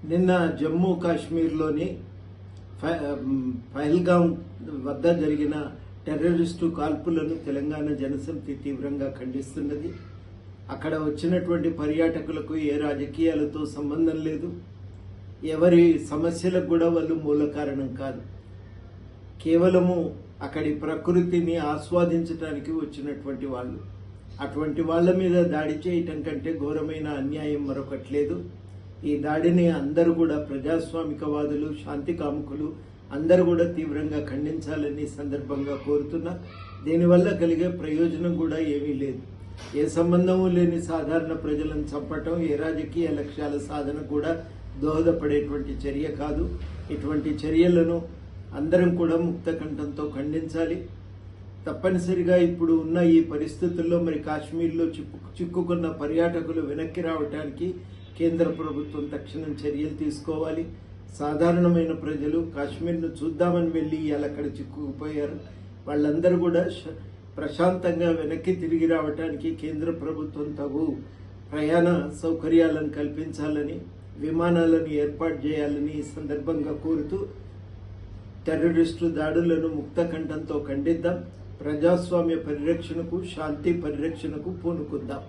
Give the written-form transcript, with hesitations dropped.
నిన్న జమ్మూ కాశ్మీర్లోని పహల్గాం వద్ద జరిగిన టెర్రరిస్టు కాల్పులను తెలంగాణ జనసమితి తీవ్రంగా ఖండిస్తున్నది. అక్కడ వచ్చినటువంటి పర్యాటకులకు ఏ రాజకీయాలతో సంబంధం లేదు, ఎవరి సమస్యలకు కూడా వాళ్ళు మూల కారణం కాదు. కేవలము అక్కడి ప్రకృతిని ఆస్వాదించడానికి వచ్చినటువంటి వాళ్ళు. అటువంటి వాళ్ళ మీద దాడి చేయటం కంటే ఘోరమైన అన్యాయం మరొకటి లేదు. ఈ దాడిని అందరూ కూడా ప్రజాస్వామికవాదులు, శాంతి కాముకులు అందరూ కూడా తీవ్రంగా ఖండించాలని సందర్భంగా కోరుతున్నా. దీనివల్ల కలిగే ప్రయోజనం కూడా ఏమీ లేదు. ఏ సంబంధము లేని సాధారణ ప్రజలను చంపటం ఏ రాజకీయ లక్ష్యాల సాధన కూడా దోహదపడేటువంటి చర్య కాదు. ఇటువంటి చర్యలను అందరం కూడా ముక్త కంఠంతో ఖండించాలి. తప్పనిసరిగా ఇప్పుడు ఉన్న ఈ పరిస్థితుల్లో మరి కాశ్మీర్లో చిక్కుకున్న పర్యాటకులు వెనక్కి రావడానికి కేంద్ర ప్రభుత్వం తక్షణం చర్యలు తీసుకోవాలి. సాధారణమైన ప్రజలు కాశ్మీర్ను చూద్దామని వెళ్ళి ఇవాళ అక్కడ చిక్కుకుపోయారు. వాళ్ళందరూ కూడా ప్రశాంతంగా వెనక్కి తిరిగి రావడానికి కేంద్ర ప్రభుత్వం తగు ప్రయాణ సౌకర్యాలను కల్పించాలని, విమానాలను ఏర్పాటు చేయాలని ఈ సందర్భంగా కోరుతూ టెర్రరిస్టు దాడులను ముక్త కంఠంతో ఖండిద్దాం. ప్రజాస్వామ్య పరిరక్షణకు, శాంతి పరిరక్షణకు పూనుకుందాం.